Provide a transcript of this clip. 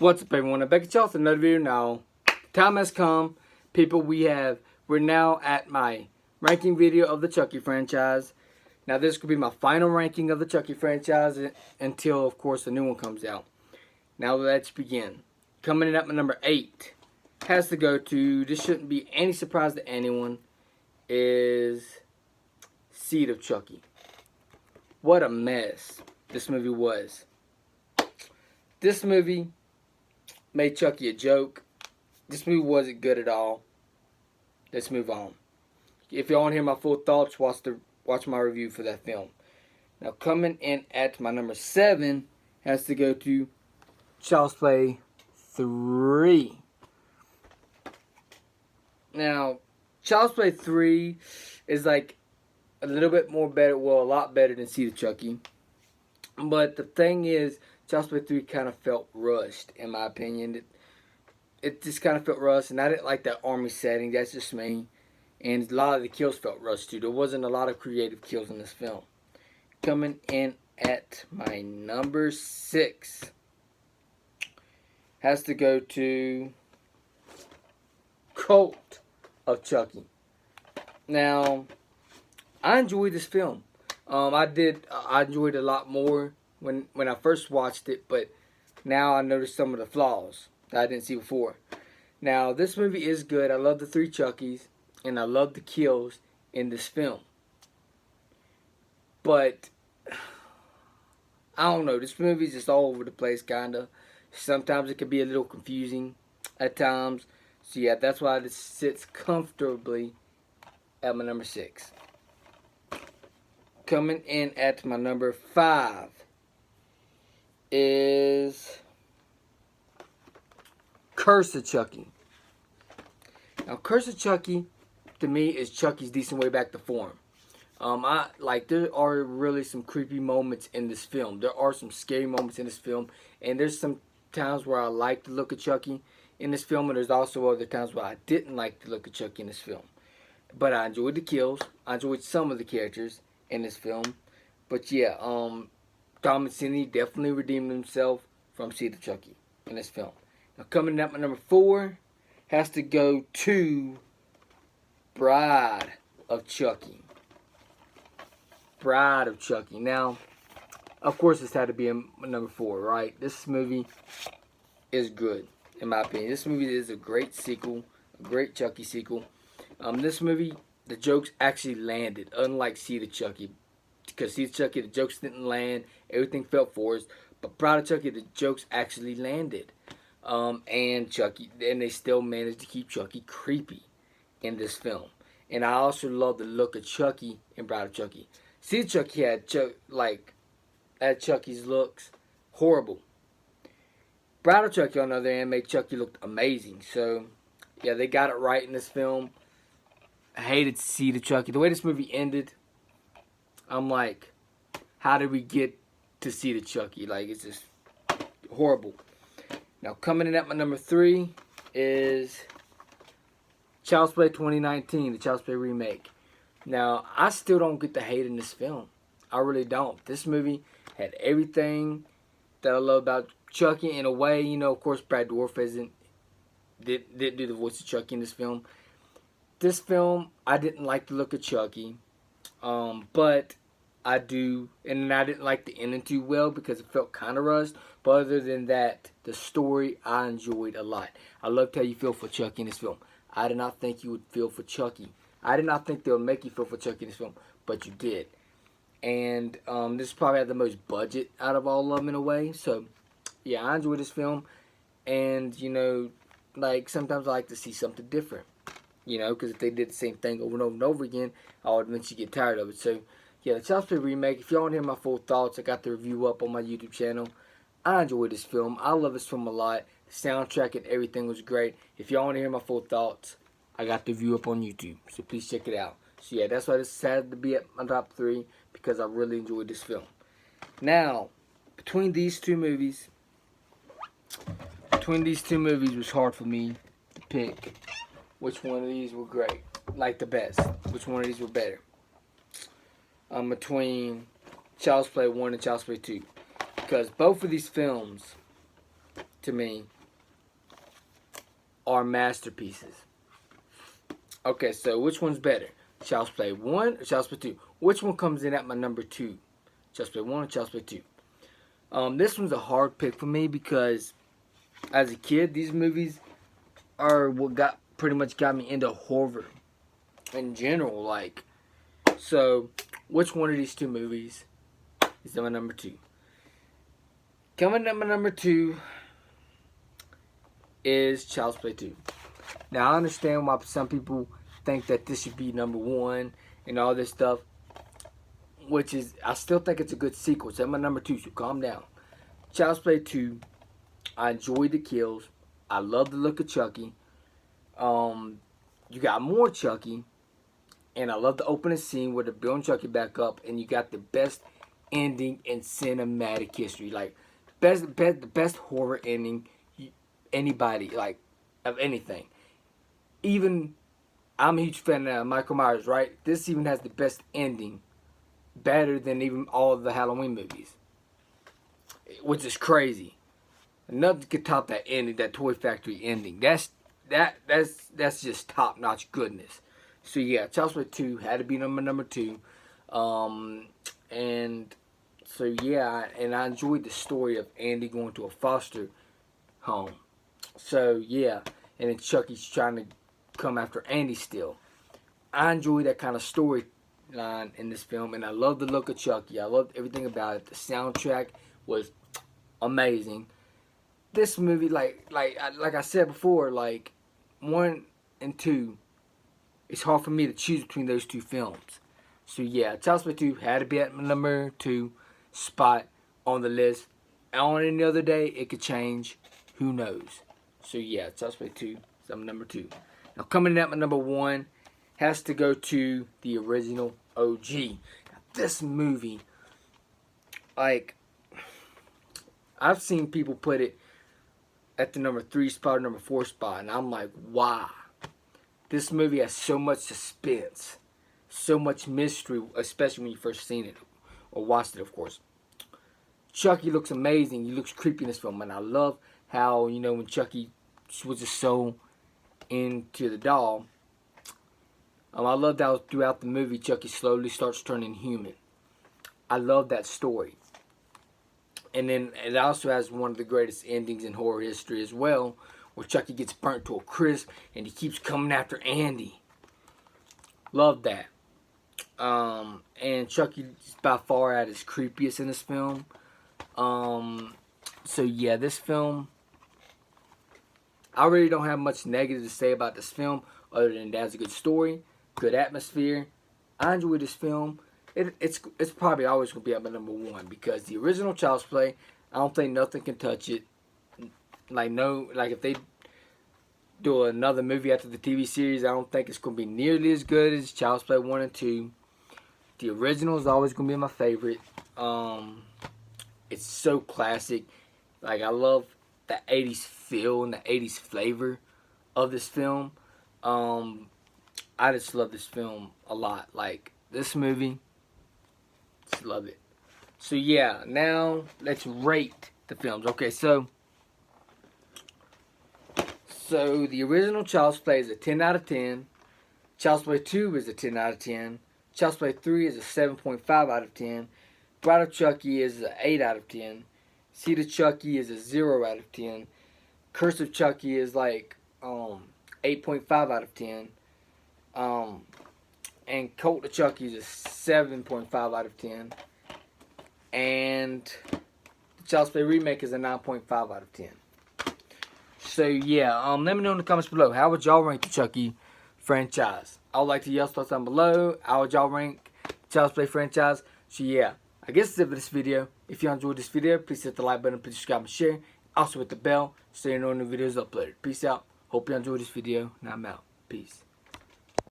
What's up, everyone? I'm back at y'all with another video now. Time has come, people. We're now at my ranking video of the Chucky franchise. Now, this could be my final ranking of the Chucky franchise until, of course, the new one comes out. Now, let's begin. Coming in at my number 8 has to go to, this shouldn't be any surprise to anyone, is Seed of Chucky. What a mess this movie was. This movie made Chucky a joke. This movie wasn't good at all. Let's move on. If you want to hear my full thoughts, watch my review for that film. Now, coming in at my number 7 has to go to Child's Play 3. Now, Child's Play 3 is like a little bit more better, well, a lot better than Seed of Chucky. But the thing is, Child's Play 3 kind of felt rushed, in my opinion. It just kind of felt rushed, and I didn't like that army setting. That's just me. And a lot of the kills felt rushed, too. There wasn't a lot of creative kills in this film. Coming in at my number 6 has to go to Cult of Chucky. Now, I enjoyed this film. I enjoyed it a lot more when I first watched it, but now I noticed some of the flaws that I didn't see before. Now, this movie is good. I love the 3 Chuckies, and I love the kills in this film. But, I don't know. This movie is just all over the place, kind of. Sometimes it can be a little confusing at times. So, yeah, that's why this sits comfortably at my number 6. Coming in at my number 5 is Curse of Chucky. Now, Curse of Chucky, to me, is Chucky's decent way back to form. There are really some creepy moments in this film. There are some scary moments in this film, and there's some times where I like the look of Chucky in this film, and there's also other times where I didn't like the look of Chucky in this film. But I enjoyed the kills. I enjoyed some of the characters in this film. But yeah, Tom and Cindy definitely redeemed himself from Seed of Chucky in this film. Now, coming in at my number 4 has to go to Bride of Chucky. Bride of Chucky. Now, of course, this had to be in number 4, right? This movie is good, in my opinion. This movie is a great sequel, a great Chucky sequel. This movie, the jokes actually landed, unlike Seed of Chucky. Because Seed of Chucky, the jokes didn't land. Everything felt forced. But Bride of Chucky, the jokes actually landed. And they still managed to keep Chucky creepy in this film. And I also love the look of Chucky in Bride of Chucky. Seed of Chucky had Chucky's looks horrible. Bride of Chucky, on the other hand, made Chucky look amazing. So, yeah, they got it right in this film. I hated Seed of Chucky. The way this movie ended, I'm like, how did we get to Seed of Chucky? Like, it's just horrible. Now, coming in at my number 3 is Child's Play 2019, the Child's Play remake. Now, I still don't get the hate in this film. I really don't. This movie had everything that I love about Chucky. In a way, you know, of course, Brad Dourif did do the voice of Chucky in this film. This film, I didn't like the look of Chucky, but I do, and I didn't like the ending too well because it felt kind of rushed. But other than that, the story I enjoyed a lot. I loved how you feel for Chucky in this film. I did not think you would feel for Chucky. I did not think they would make you feel for Chucky in this film, but you did. And this probably had the most budget out of all of them in a way. So, yeah, I enjoyed this film. And, you know, like, sometimes I like to see something different. You know, because if they did the same thing over and over and over again, I would eventually get tired of it. So, yeah, the Child's Play remake. If y'all want to hear my full thoughts, I got the review up on my YouTube channel. I enjoyed this film. I love this film a lot. The soundtrack and everything was great. If y'all want to hear my full thoughts, I got the review up on YouTube. So please check it out. So yeah, that's why this had to be at my top 3, because I really enjoyed this film. Now, between these two movies, it was hard for me to pick which one of these were great, like the best. Which one of these were better. Between Child's Play 1 and Child's Play 2. Because both of these films to me, are masterpieces. Okay, so which one's better? Child's Play 1 or Child's Play 2? Which one comes in at my number 2? Child's Play 1 or Child's Play 2? This one's a hard pick for me because as a kid, these movies are what pretty much got me into horror in general. Like, so which one of these two movies is my number 2? Coming at my number 2 is Child's Play 2. Now, I understand why some people think that this should be number 1 and all this stuff, which is, I still think it's a good sequel. It's at my number 2, so calm down. Child's Play 2, I enjoyed the kills. I love the look of Chucky. You got more Chucky, and I love the opening scene where they're building Chucky back up, and you got the best ending in cinematic history. Like, the best horror ending anybody, like, of anything. Even, I'm a huge fan of Michael Myers, right? This even has the best ending, better than even all of the Halloween movies, which is crazy. Nothing could top that ending, that Toy Factory ending. That's just top notch goodness. So yeah, Child's Play 2 had to be number 2, and so yeah, and I enjoyed the story of Andy going to a foster home. So yeah, and then Chucky's trying to come after Andy still. I enjoy that kind of storyline in this film, and I love the look of Chucky. I loved everything about it. The soundtrack was amazing. This movie, like I said before, like 1 and 2, it's hard for me to choose between those two films. So yeah, Child's Play 2 had to be at my number 2 spot on the list. On any other day, it could change. Who knows? So yeah, Child's Play 2 is my number 2. Now coming in at my number 1 has to go to the original OG. Now, this movie, like, I've seen people put it at the number 3 spot or number 4 spot, and I'm like, wow. This movie has so much suspense, so much mystery, especially when you first seen it, or watched it, of course. Chucky looks amazing. He looks creepy in this film, and I love how, you know, when Chucky was just so into the doll, I love how throughout the movie, Chucky slowly starts turning human. I love that story. And then it also has one of the greatest endings in horror history as well, where Chucky gets burnt to a crisp and he keeps coming after Andy. Love that. And Chucky is by far at his creepiest in this film. So yeah, this film, I really don't have much negative to say about this film other than it has a good story, good atmosphere. I enjoy this film. It's probably always going to be at my number 1 because the original Child's Play, I don't think nothing can touch it. Like if they do another movie after the TV series, I don't think it's going to be nearly as good as Child's Play 1 and 2. The original is always going to be my favorite. It's so classic. Like, I love the 80s feel and the 80s flavor of this film. I just love this film a lot. Like, this movie, just love it. So yeah, now let's rate the films. Okay, so the original Child's Play is a 10 out of 10. Child's Play 2 is a 10 out of 10. Child's Play 3 is a 7.5 out of 10. Bride of Chucky is an 8 out of 10. Seed of Chucky is a 0 out of 10. Curse of Chucky is like 8.5 out of 10. And Cult of Chucky is a 7.5 out of 10. And the Child's Play Remake is a 9.5 out of 10. So yeah, let me know in the comments below, how would y'all rank the Chucky franchise? I would like to y'all's thoughts down below. How would y'all rank the Child's Play franchise? So yeah, I guess that's it for this video. If y'all enjoyed this video, please hit the like button, please subscribe and share. Also hit the bell so you know when the video is uploaded. Peace out. Hope you enjoyed this video, and I'm out. Peace.